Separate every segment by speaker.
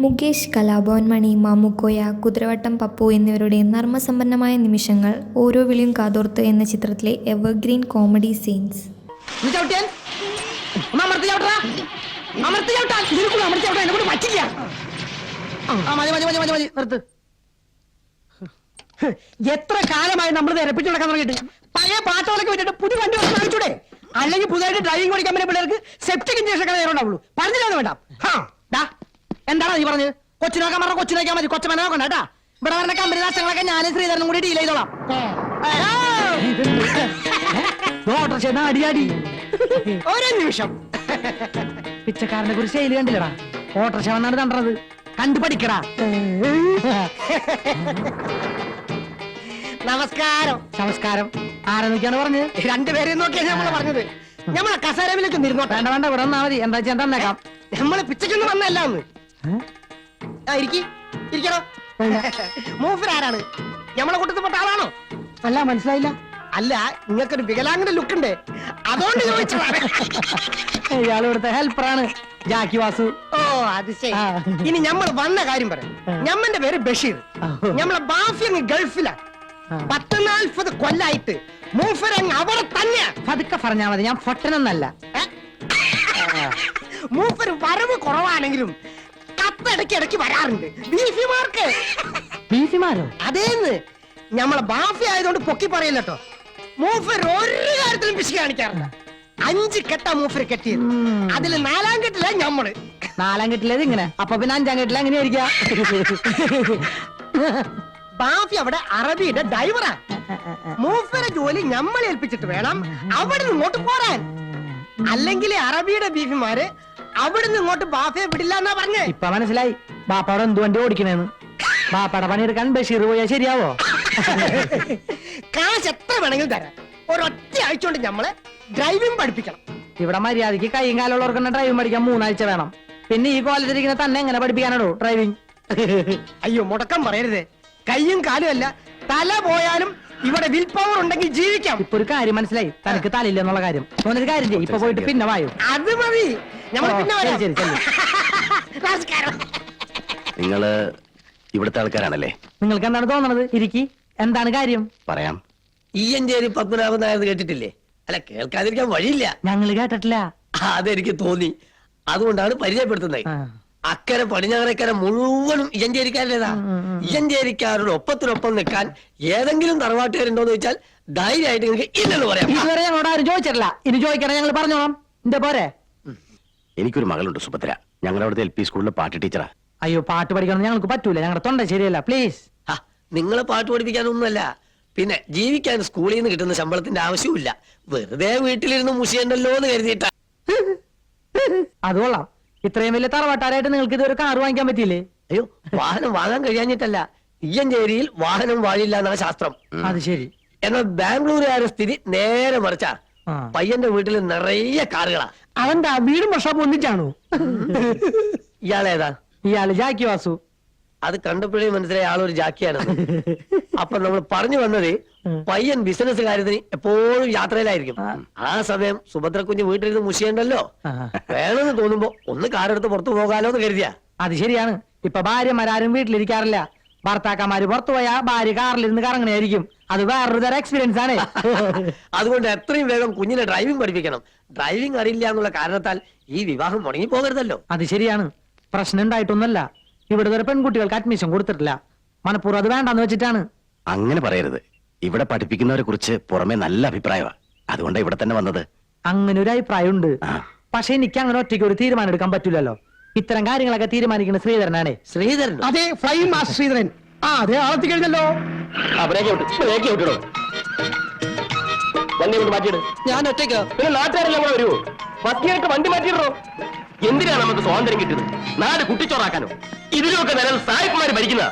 Speaker 1: മുകേഷ്, കലാഭവൻ മണി, മാമുക്കോയ, കുതിരവട്ടം പപ്പു എന്നിവരുടെ നർമ്മസമ്പന്നമായ നിമിഷങ്ങൾ, ഓരോ വിളിയും കാതോർത്ത് എന്ന ചിത്രത്തിലെ എവർഗ്രീൻ കോമഡി സീൻസ്.
Speaker 2: എത്ര കാലമായി നമ്മൾ നിരപ്പിച്ചു നടക്കാൻ തുടങ്ങിയിട്ട് പഴയ പാട്ടുകളൊക്കെ വിട്ടിട്ട് പുതിയ വണ്ടി വാങ്ങിച്ചൂടെ? അല്ലെങ്കിൽ പുതുതായിട്ട് ഡ്രൈവിംഗ് പഠിക്കാൻ പറ്റുന്ന പിള്ളേർക്ക് സെപ്റ്റിക് ഇഞ്ചക്ഷൻ ഒക്കെ നേരുണ്ടാവുള്ളൂ. പറഞ്ഞില്ലെന്ന് വേണ്ട. എന്താണ് നീ പറഞ്ഞത്? കൊച്ചിനോക്കാൻ പറഞ്ഞ കൊച്ചിനോക്കാൻ മതി, കൊച്ചമനെ നോക്കണ്ട കേട്ടാ. ഇവിടെ പറഞ്ഞ കമ്പനി നഷ്ടങ്ങളൊക്കെ ഞാനും ശ്രീധരനും കൂടി ഡീൽ ചെയ്തോളാം. അടിയാടി ഒരേ നിമിഷം പിച്ചക്കാരനെ കുറിച്ച് ശൈലി കണ്ടില്ലടാ. ഓട്ടർഷ വന്നാണ് കണ്ടത്. കണ്ടു പഠിക്കടാ. നമസ്കാരം. നമസ്കാരം. ആരെ നോക്കിയാണ് പറഞ്ഞത്? രണ്ടുപേരെയും നോക്കിയാണ് നമ്മള് പറഞ്ഞത്. നമ്മളെ കസേരയിലേക്ക് നിരുന്നോട്ടെ. വേണ്ട വേണ്ട, ഇവിടെ വന്നാ മതി. എന്താ ചെയ്യാൻ തന്നേക്കാം. നമ്മള് പിച്ചക്കൊന്നും വന്നല്ല ഒന്ന്. ഇരിക്കണോ? മൂപ്പർ ആരാണ്? നമ്മളെ കൂട്ടത്തിൽപ്പെട്ട ആളാണോ? അല്ല, മനസ്സിലായില്ല. അല്ല, നിങ്ങൾക്കൊരു വികലാംഗന്റെ ലുക്ക് ഉണ്ട്, അതുകൊണ്ട് ചോദിച്ചതാണ്. ഇയാൾ ഇവിടുത്തെ ഹെൽപ്പറാണ്, ജാക്കി വാസു. ഓ, അത് ശരി. ഇനി നമ്മൾ വന്ന കാര്യം പറയാം. ഞമ്മന്റെ പേര് ബഷീർ. നമ്മളെ ബാഫി അങ്ങ് ഗൾഫിലാണ്. 40 കൊല്ലായിട്ട് മൂഫരങ്ങ് അവിടെ തന്നെ. പതുക്കെ പറഞ്ഞാൽ മതി, ഞാൻ പൊട്ടനൊന്നല്ല. മൂപ്പര് വരവ് കുറവാണെങ്കിലും കത്തിടയ്ക്കിടയ്ക്ക് വരാറുണ്ട്. ബീഫിമാർക്ക്. ബീഫിമാരോ? അതേന്ന്. ഞമ്മളെ ബാഫി ആയതുകൊണ്ട് പൊക്കി പറയില്ലട്ടോ. മൂഫർ ഒരു കാര്യത്തിലും പിശി കാണിക്കാറില്ല. 5 കെട്ടാ മൂഫർ കെട്ടിയത്. അതില് 4-ാം കെട്ടില്ല ഞമ്മള്. 4-ാം കെട്ടിലേത് ഇങ്ങനെ. അപ്പൊ പിന്നെ 5-ാം കെട്ടില്ല എങ്ങനെയായിരിക്കാം? ബാഫി അവിടെ അറബിയുടെ ഡ്രൈവറാ. മൂഫറെ ജോലി ഞമ്മളെ ഏൽപ്പിച്ചിട്ട് വേണം അവിടെ നിന്ന് ഇങ്ങോട്ട് പോരാൻ. അല്ലെങ്കിൽ അറബിയുടെ ബീഫിമാര് അവിടെ നിന്ന് ഇങ്ങോട്ട് ബാഫയെ വിടില്ല എന്നാ പറഞ്ഞേ. ഇപ്പൊ മനസ്സിലായി ബാപ്പാടെ എന്ത് വണ്ടി ഓടിക്കണേന്ന്. ബാപ്പാടെ പണിയെടുക്കാൻ ബഷീർ പോയാൽ ശരിയാവോ? കാശ് എത്ര വേണമെങ്കിലും തരാം. ഒരൊറ്റ ആഴ്ച കൊണ്ട് ഞമ്മളെ ഡ്രൈവിംഗ് പഠിപ്പിക്കണം. ഇവിടെ മര്യാദക്ക് കൈയും കാലുള്ളവർക്ക് ഡ്രൈവിംഗ് പഠിക്കാൻ 3 ആഴ്ച വേണം. പിന്നെ ഈ കോളേജിലിരിക്കുന്ന തന്നെ എങ്ങനെ പഠിപ്പിക്കാനാണോ ഡ്രൈവിംഗ്? അയ്യോ, മുടക്കം പറയരുതേ. കൈയും കാലും അല്ല, തല പോയാലും ഇവിടെ വിൽ പവർ ഉണ്ടെങ്കിൽ ജീവിക്കാം. ഇപ്പൊ ഒരു കാര്യം മനസ്സിലായി, തനിക്ക് തലയില്ല എന്നുള്ള കാര്യം. ഒരു കാര്യം ചെയ്യും, ഇപ്പൊ പോയിട്ട് പിന്നെ വായു. അത് മതി.
Speaker 3: നിങ്ങള് ഇവിടുത്തെ ആൾക്കാരാണല്ലേ?
Speaker 2: നിങ്ങൾക്ക് എന്താണ് തോന്നണത്? ഇരിക്കി. എന്താണ് കാര്യം?
Speaker 3: പറയാം.
Speaker 4: ഈയഞ്ചേരി പത്മനാഭൻ നായർ കേട്ടിട്ടില്ലേ? അല്ല, കേൾക്കാതിരിക്കാൻ വഴിയില്ല.
Speaker 2: ഞങ്ങള് കേട്ടിട്ടില്ല.
Speaker 4: അതെനിക്ക് തോന്നി, അതുകൊണ്ടാണ് പരിചയപ്പെടുത്തുന്നത്. അക്കരെ പടിഞ്ഞാറേക്കര മുഴുവനും ഇയഞ്ചേരിക്കാരുടേതാ. ഇയഞ്ചേരിക്കാരുടെ ഒപ്പത്തിനൊപ്പം നിൽക്കാൻ ഏതെങ്കിലും തറവാട്ടുകാരുണ്ടോന്ന് ചോദിച്ചാൽ ധൈര്യമായിട്ട് നിങ്ങൾക്ക് ഇല്ലെന്ന് പറയാം.
Speaker 2: ഇതുവരെ ഞങ്ങളോട് ആരും ചോദിച്ചിട്ടില്ല. ഇനി ചോദിക്കണം, ഞങ്ങൾ പറഞ്ഞോളാം. എന്റെ പോരെ.
Speaker 3: എനിക്കൊരു മകളുണ്ട്, സുഭദ്ര. ഞങ്ങളവിടുത്തെ LP സ്കൂളിലെ പാട്ട് ടീച്ചറാ.
Speaker 2: അയ്യോ, പാട്ട് പഠിക്കണം ഞങ്ങൾക്ക് പറ്റൂല. ഞങ്ങളുടെ തൊണ്ട ശരിയല്ല. പ്ലീസ്.
Speaker 4: നിങ്ങളെ പാട്ട് പഠിപ്പിക്കാനൊന്നുമല്ല, പിന്നെ ജീവിക്കാൻ സ്കൂളിൽ നിന്ന് കിട്ടുന്ന ശമ്പളത്തിന്റെ ആവശ്യമില്ല. വെറുതെ വീട്ടിലിരുന്ന് മുഷിയണ്ടല്ലോ എന്ന് കരുതിയിട്ടാ.
Speaker 2: അത് കൊള്ളാം. ഇത്രയും വലിയ തറവാട്ടാരായിട്ട് നിങ്ങൾക്ക് ഇതൊരു കാർ വാങ്ങിക്കാൻ പറ്റിയില്ലേ?
Speaker 4: അയ്യോ, വാഹനം വാങ്ങാൻ കഴിയാഞ്ഞിട്ടല്ല. ഇയ്യഞ്ചേരിയിൽ വാഹനം വാഴില്ല എന്നാണ് ശാസ്ത്രം.
Speaker 2: അത് ശരി.
Speaker 4: എന്നാൽ ബാംഗ്ലൂരുകാരുടെ സ്ഥിതി നേരെ മറിച്ചാ. പയ്യന്റെ വീട്ടിൽ നിറയെ കാറുകളാ.
Speaker 2: അവന്റെ വീടും വർഷോപ്പ് ഒന്നിച്ചാണോ?
Speaker 4: ഇയാളേതാ?
Speaker 2: ഇയാള് ജാക്കി വാസു.
Speaker 4: അത് കണ്ടപ്പോഴേ മനസ്സിലായ ആളൊരു ജാക്കിയാണ്. അപ്പൊ നമ്മൾ പറഞ്ഞു വന്നത്, പയ്യൻ ബിസിനസ് കാര്യത്തിന് എപ്പോഴും യാത്രയിലായിരിക്കും. ആ സമയം സുഭദ്ര കുഞ്ഞ് വീട്ടിലിരുന്ന് മുഷിയണ്ടല്ലോ. വേണമെന്ന് തോന്നുമ്പോ ഒന്ന് കാറെടുത്ത് പുറത്തു പോകാലോ എന്ന് കരുതിയാ.
Speaker 2: അത് ശരിയാണ്. ഇപ്പൊ ഭാര്യമാരും വീട്ടിലിരിക്കാറില്ല. ഭർത്താക്കന്മാര് പുറത്തു പോയാ ഭാര്യ കാറിലിരുന്ന് കറങ്ങണായിരിക്കും. അത് വേറൊരു തരം എക്സ്പീരിയൻസ് ആണ്.
Speaker 4: അതുകൊണ്ട് എത്രയും വേഗം കുഞ്ഞിനെ ഡ്രൈവിംഗ് പഠിപ്പിക്കണം. ഡ്രൈവിംഗ് അറിയില്ല എന്നുള്ള കാരണത്താൽ ഈ വിവാഹം മുടങ്ങി പോകരുതല്ലോ.
Speaker 2: അത് ശരിയാണ്. പ്രശ്നം ഉണ്ടായിട്ടൊന്നല്ല. ഇവിടുത്തെ പെൺകുട്ടികൾക്ക് അഡ്മിഷൻ കൊടുത്തിട്ടില്ല. മനപ്പൂർവ്വം അത് വേണ്ടെന്ന് വെച്ചിട്ടാണ്.
Speaker 3: അങ്ങനെ പറയരുത്. ഇവിടെ പഠിപ്പിക്കുന്നവരെ കുറിച്ച് പുറമെ നല്ല അഭിപ്രായമാണ്. അതുകൊണ്ടാണ് ഇവിടെ തന്നെ വന്നത്.
Speaker 2: അങ്ങനെ ഒരു അഭിപ്രായം ഉണ്ട്. പക്ഷെ എനിക്ക് അങ്ങനെ ഒറ്റയ്ക്ക് ഒരു തീരുമാനം എടുക്കാൻ പറ്റൂലല്ലോ. ഇത്തരം കാര്യങ്ങളൊക്കെ തീരുമാനിക്കുന്ന ശ്രീധരനാണ്.
Speaker 4: ശ്രീധരൻ?
Speaker 2: അതെ, ഫ്ലൈങ് മാസ്റ്റർ ശ്രീധരൻ. അതെ, ആളത്തി കഴിഞ്ഞല്ലോ.
Speaker 4: ഞാൻ ഒറ്റയ്ക്ക്.
Speaker 3: പിന്നെ നാട്ടുകാരെല്ലാം കൂടെ വരുമോ? പത്തിയായിട്ട് വണ്ടി മാറ്റിയിടോ. എന്തിനാണ് നമുക്ക് സ്വാതന്ത്ര്യം കിട്ടിയത്? നാട് കുട്ടിച്ചോറാക്കാനോ? ഇതിലൊക്കെ നിലവിൽ സായിപ്പുമാര് ഭരിക്കുന്ന.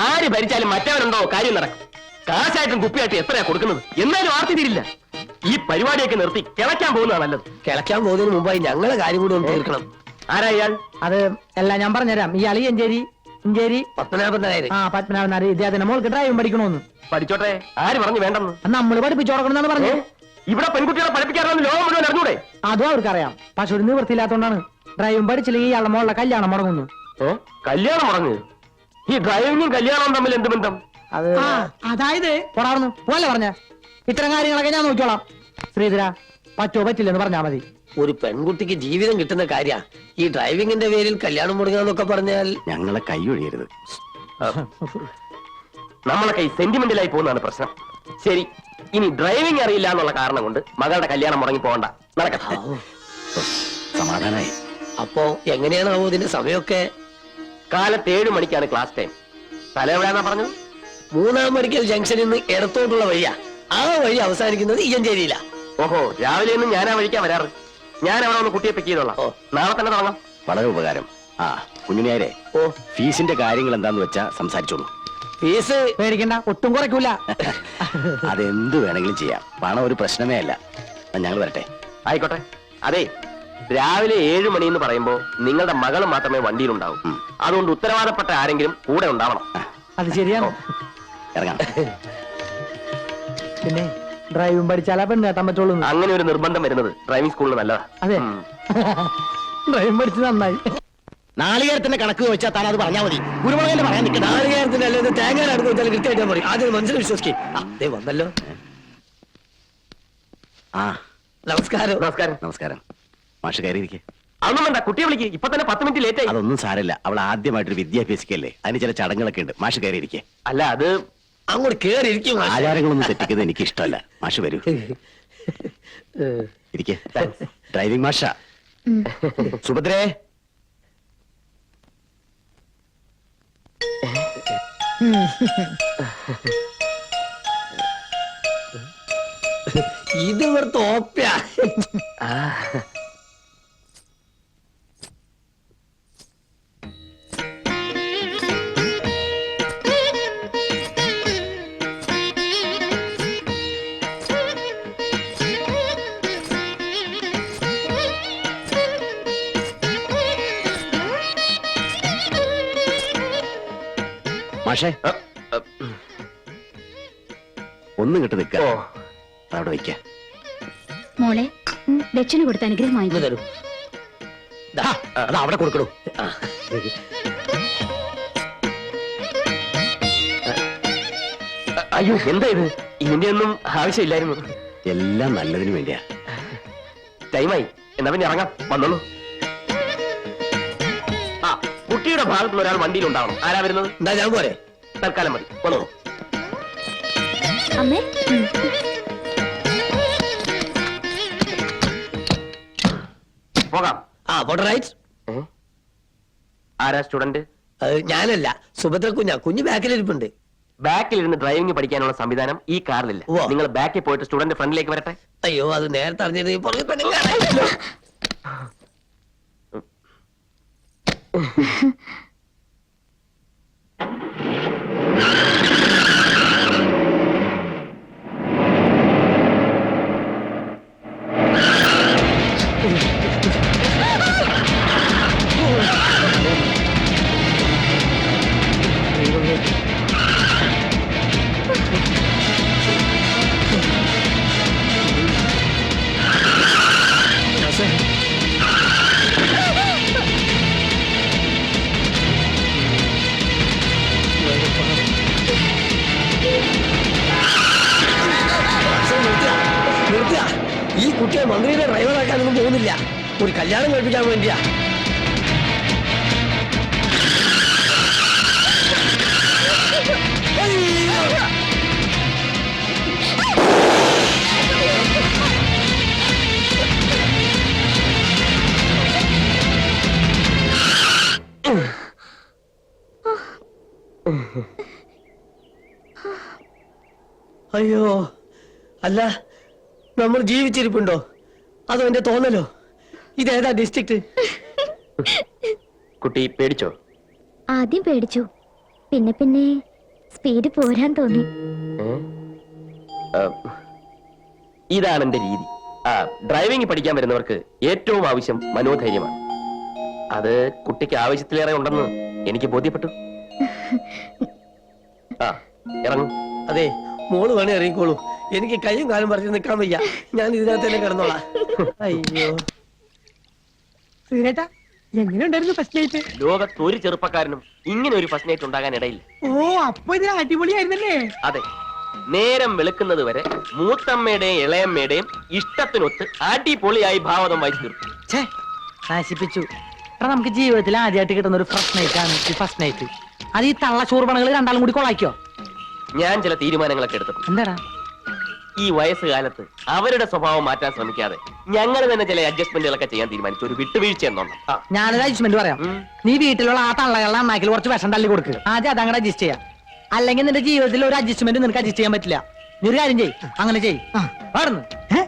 Speaker 3: ആര് ഭരിച്ചാലും മറ്റവരുണ്ടോ കാര്യം നടക്കും. കാശായിട്ടും കുപ്പിയായിട്ടും എത്രയാ കൊടുക്കുന്നത്? എന്നാലും ആർത്തി തീരില്ല. ഈ പരിപാടിയൊക്കെ നിർത്തി കിളയ്ക്കാൻ പോകുന്നതാണ് നല്ലത്.
Speaker 4: കിളയ്ക്കാൻ പോകുന്നതിന് മുമ്പായി ഞങ്ങളെ കാര്യം കൂടി ഒന്ന് തീർക്കണം.
Speaker 3: ആരാ ഇയാൾ?
Speaker 2: അത് എല്ലാം ഞാൻ പറഞ്ഞുതരാം. ഇയാൾ ഇഞ്ചേരി
Speaker 4: പത്മനാഭൻ നായർ.
Speaker 2: പത്മനാഭൻ നായർ. ഇദ്ദേഹത്തിന്റെ മോൾക്ക് ഡ്രൈവിംഗ് പഠിക്കണോന്ന്.
Speaker 3: പഠിച്ചോട്ടെ. ആര് പറഞ്ഞു വേണ്ടെന്ന്?
Speaker 2: നമ്മള് പഠിപ്പിച്ചു കൊടുക്കണമെന്നാണ് പറഞ്ഞു.
Speaker 3: ഇവിടെ പെൺകുട്ടികളെ പഠിപ്പിക്കാറുണ്ട് ലോകം മുഴുവൻ അറിഞ്ഞൂടെ?
Speaker 2: അതും അവർക്കറിയാം. പക്ഷെ ഒരു നിവൃത്തിയില്ലാത്തോണ്ടാണ്. ഡ്രൈവിംഗ് പഠിച്ചില്ലെങ്കിൽ ഇയാളുടെ മോളുടെ കല്യാണം മുടങ്ങുന്നു.
Speaker 3: കല്യാണം മുടങ്ങ്? ഈ ഡ്രൈവിംഗും കല്യാണവും തമ്മിൽ എന്ത് ബന്ധം?
Speaker 2: അത് അതായത് പോടാർന്ന് പോലെ പറഞ്ഞ ഇത്തരം കാര്യങ്ങളൊക്കെ ഞാൻ നോക്കിക്കോളാം. ശ്രീധര പറ്റോ പറ്റില്ലെന്ന് പറഞ്ഞാ മതി.
Speaker 4: ഒരു പെൺകുട്ടിക്ക് ജീവിതം കിട്ടുന്ന കാര്യ ഈ ഡ്രൈവിംഗിന്റെ പേരിൽ കല്യാണം മുടങ്ങാന്നൊക്കെ പറഞ്ഞാൽ
Speaker 5: ഞങ്ങളെ കൈ ഒഴിയരുത്.
Speaker 3: നമ്മളെ കൈ സെന്റിമെന്റലായി പോകുന്നതാണ് പ്രശ്നം. ശരി, ഇനി ഡ്രൈവിംഗ് അറിയില്ല എന്നുള്ള കാരണം കൊണ്ട് മകളുടെ കല്യാണം മുടങ്ങി പോകണ്ട, നടക്കട്ടെ.
Speaker 5: സമാധാനായി.
Speaker 4: അപ്പോ എങ്ങനെയാണാവോ ഇതിന്റെ സമയമൊക്കെ?
Speaker 3: കാലത്ത് 7 മണിക്കാണ് ക്ലാസ് ടൈം. തല എവിടെയാന്നാ പറഞ്ഞത്?
Speaker 4: 3-ാം മെഡിക്കൽ ജംഗ്ഷനിൽ നിന്ന് ഇടത്തോട്ടുള്ള വഴിയാ. ആ വഴി അവസാനിക്കുന്നത് ഇയ്യഞ്ചേരിയിലാ.
Speaker 3: ഓഹോ, രാവിലെ ഒന്നും ഞാൻ ആ വഴിക്കാ വരാറ്. ഞാൻ അവിടെ ഒന്ന് കുട്ടിയെ പിക്ക് ചെയ്തോളാം. നാളെ തന്നെ തുടങ്ങാം.
Speaker 5: വളരെ ഉപകാരം. ആ കുഞ്ഞുനായരെ,
Speaker 4: ഓ,
Speaker 5: ഫീസിന്റെ കാര്യങ്ങൾ എന്താന്ന് വെച്ചാ സംസാരിച്ചോളൂ.
Speaker 4: ഫീസ്
Speaker 2: പേടിക്കണ്ട, ഒട്ടും കുറയ്ക്കൂല.
Speaker 5: അതെന്ത് വേണമെങ്കിലും ചെയ്യാം. പണം ഒരു പ്രശ്നമേ അല്ല. ഞങ്ങൾ വരട്ടെ.
Speaker 3: ആയിക്കോട്ടെ. അതെ, രാവിലെ 7 മണി എന്ന് പറയുമ്പോ നിങ്ങളുടെ മകൾ മാത്രമേ വണ്ടിയിലുണ്ടാവും. അതുകൊണ്ട് ഉത്തരവാദപ്പെട്ട ആരെങ്കിലും കൂടെ ഉണ്ടാവണം.
Speaker 2: അത് ശരിയാണ്.
Speaker 5: ഇറങ്ങാം.
Speaker 2: പിന്നെ ഡ്രൈവിംഗ് പഠിച്ചാലാ പെണ്ണ് കേട്ടാൻ പറ്റുള്ളൂ.
Speaker 3: അങ്ങനെ ഒരു നിർബന്ധം വരുന്നത് ഡ്രൈവിംഗ് സ്കൂളിൽ നല്ലതാ.
Speaker 2: അതെ, ഡ്രൈവിംഗ് പഠിച്ചത് നന്നായി.
Speaker 5: നാളികേരത്തിന്റെ കണക്ക് വെച്ചാൽ താൻ അത് പറഞ്ഞാൽ മതി. കുരുമുളകന്റെ പറയാൻ നിൽക്കുന്ന
Speaker 4: നാളികേരത്തിന്റെ അല്ലെങ്കിൽ തേങ്ങ അടുത്ത് വെച്ചാൽ കൃത്യമായിട്ട് പറയും. ആദ്യം മനസ്സിൽ വിശ്വസിക്കും. വന്നല്ലോ.
Speaker 5: ആ
Speaker 4: നമസ്കാരം.
Speaker 3: നമസ്കാരം.
Speaker 5: നമസ്കാരം. മാഷ് കയറിയിരിക്കെ.
Speaker 3: അതൊന്നും വേണ്ട, കുട്ടിയെ വിളിക്ക്. ഇപ്പൊ തന്നെ 10 മിനിറ്റ് ലേറ്റ് ആയി.
Speaker 5: അതൊന്നും സാരമില്ല. അവൾ ആദ്യമായിട്ടൊരു വിദ്യാഭ്യാസിക്കല്ലേ, അതിന് ചില ചടങ്ങുകളൊക്കെ ഉണ്ട്. മാഷ് കയറിയിരിക്കെ.
Speaker 3: അല്ല, അത്
Speaker 4: അങ്ങോട്ട് കേറിയിരിക്കും.
Speaker 5: ആചാരങ്ങളൊന്നും തെറ്റിക്കുന്നത് എനിക്ക് ഇഷ്ടമല്ല. മാഷ് വരൂ, ഇരിക്കെ. ഡ്രൈവിംഗ് മാഷ സുഭദ്രേ.
Speaker 4: ഇത് ഇവിടുത്തെ ഓപ്യ.
Speaker 5: മാഷേ, ഒന്നും കിട്ടു നിക്ക.
Speaker 3: ഓ,
Speaker 5: അവിടെ വയ്ക്ക.
Speaker 6: മോളെ ദക്ഷിണ കൊടുത്ത അനുഗ്രഹം
Speaker 4: ഇങ്ങ്
Speaker 6: വാങ്ങിക്കും.
Speaker 4: തരൂ. ദാ,
Speaker 5: അത് അവിടെ കൊടുക്കണു.
Speaker 4: ആ.
Speaker 3: അയ്യോ, എന്താ ഇത്? ഇതിന്റെ ഒന്നും ആവശ്യമില്ലായിരുന്നു.
Speaker 5: എല്ലാം നല്ലതിന് വേണ്ടിയാ.
Speaker 3: ടൈമായി. എന്നാ പിന്നെ ഇറങ്ങാം. വന്നോളൂ. ആ, കുട്ടിയുടെ ഭാഗത്തുള്ള ഒരാൾ വണ്ടിയിൽ ഉണ്ടാവണം. ആരാ വരുന്നത്?
Speaker 4: എന്താ ഞാൻ പോരെ?
Speaker 3: തൽക്കാലം മതി. വന്നോ.
Speaker 6: അമ്മേ
Speaker 3: പോകാം.
Speaker 4: ആ പോട്ടെ. റൈറ്റ്.
Speaker 3: ആരാ സ്റ്റുഡന്റ്?
Speaker 4: ഞാനല്ല, സുഭദ്ര കുഞ്ഞാ. കുഞ്ഞ് ബാക്കിലിരിപ്പുണ്ട്.
Speaker 3: ബാക്കിൽ ഇരുന്ന് ഡ്രൈവിംഗ് പഠിക്കാനുള്ള സംവിധാനം ഈ കാറിലില്ല.
Speaker 4: ഉവ്വ.
Speaker 3: നിങ്ങൾ ബാക്കിൽ പോയിട്ട് സ്റ്റുഡന്റ് ഫ്രണ്ടിലേക്ക് വരട്ടെ.
Speaker 4: അയ്യോ, അത് നേരത്തെ അറിഞ്ഞിരുന്നെങ്കിൽ പുറകെ പെണ്ണിനെ കാണാനില്ലല്ലോ. നിർത്തുക. ഈ കുട്ടിയെ മന്ത്രിയുടെ ഡ്രൈവറാക്കാനൊന്നും പോകുന്നില്ല. ഒരു കല്യാണം കഴിപ്പിക്കാൻ വേണ്ടിയാ. അയ്യോ, അല്ല, നമ്മൾ ജീവിച്ചിരിപ്പുണ്ടോ അതോ എന്റെ തോന്നലോ? ഇതേതാ ഡിസ്ട്രിക്ട്?
Speaker 3: കുട്ടി പേടിച്ചോ?
Speaker 6: ആദ്യം പേടിച്ചു, പിന്നെ പിന്നെ സ്പീഡ് പോരാൻ തോന്നി.
Speaker 3: ഇതാണ് എന്റെ രീതി. ഡ്രൈവിംഗ് പഠിക്കാൻ വരുന്നവർക്ക് ഏറ്റവും ആവശ്യം മനോധൈര്യമാണ്. അത് കുട്ടിക്ക് ആവശ്യത്തിലേറെ ഉണ്ടെന്ന് എനിക്ക് ബോധ്യപ്പെട്ടു. ഇറങ്ങും.
Speaker 4: അതെ, മോള് വേണേ ഇറങ്ങിക്കോളൂ. എനിക്ക് കയ്യും കാലും പറിച്ച് നിൽക്കാൻ വയ്യ. ഞാൻ ഇതിനകത്ത് തന്നെ കിടന്നോളാം.
Speaker 2: അയ്യോ ശ്രീരേട്ടാ, എങ്ങനെയുണ്ടായിരുന്നു ഫസ്റ്റ് നൈറ്റ്?
Speaker 3: ലോകത്ത് ഒരു ചെറുപ്പക്കാരനും ഇങ്ങനെ ഒരു ഫസ്റ്റ് നൈറ്റ് ഉണ്ടാകാൻ ഇടയില്ല.
Speaker 2: ഓ, അപ്പൊ ഇതിന് അടിപൊളിയായിരുന്നല്ലേ?
Speaker 3: അതെ, നേരം വെളുക്കുന്നത് വരെ മൂത്തമ്മയുടെയും ഇളയമ്മയുടെയും ഇഷ്ടത്തിനൊത്ത് അടിപൊളിയായി ഭാവതം വായിച്ചു തീർത്തു.
Speaker 2: ഛേ, നശിപ്പിച്ചു. എടാ, നമുക്ക് ജീവിതത്തിൽ ആദ്യമായിട്ട് കിട്ടുന്ന ഒരു ഫസ്റ്റ് നൈറ്റ് ആണ് ഈ ഫസ്റ്റ് നൈറ്റ്. അത് ഈ തള്ള ചോർപ്പണകൾ രണ്ടാളും കൂടി കൊള്ളാക്കിയോ?
Speaker 3: ഞാൻ ചില തീരുമാനങ്ങളൊക്കെ എടുത്തിട്ടുണ്ട്.
Speaker 2: എന്താടാ?
Speaker 3: ഈ വയസ്സുകാലത്ത് അവരുടെ സ്വഭാവം മാറ്റാൻ ശ്രമിക്കാതെ ഞങ്ങൾ തന്നെ ചില അഡ്ജസ്റ്റ്മെന്റുകളൊക്കെ ചെയ്യാൻ തീരുമാനിച്ചു. ഒരു വിട്ടുവീഴ്ച എന്നോണം.
Speaker 2: ഞാനൊരു അഡ്ജസ്റ്റ്മെന്റ് പറയാം. നീ വീട്ടിലുള്ള ആ തള്ളകളുടെ അണ്ണാക്കിൽ കുറച്ച് വിഷം തള്ളി കൊടുക്കുക. ആദ്യം അതങ്ങടെ അഡ്ജസ്റ്റ് ചെയ്യാം. അല്ലെങ്കിൽ നിന്റെ ജീവിതത്തിൽ ഒരു അഡ്ജസ്റ്റ്മെന്റ് നിനക്ക് അഡ്ജസ്റ്റ് ചെയ്യാൻ പറ്റില്ല. നീ ഒരു കാര്യം ചെയ്യ്, അങ്ങനെ ചെയ്യ്.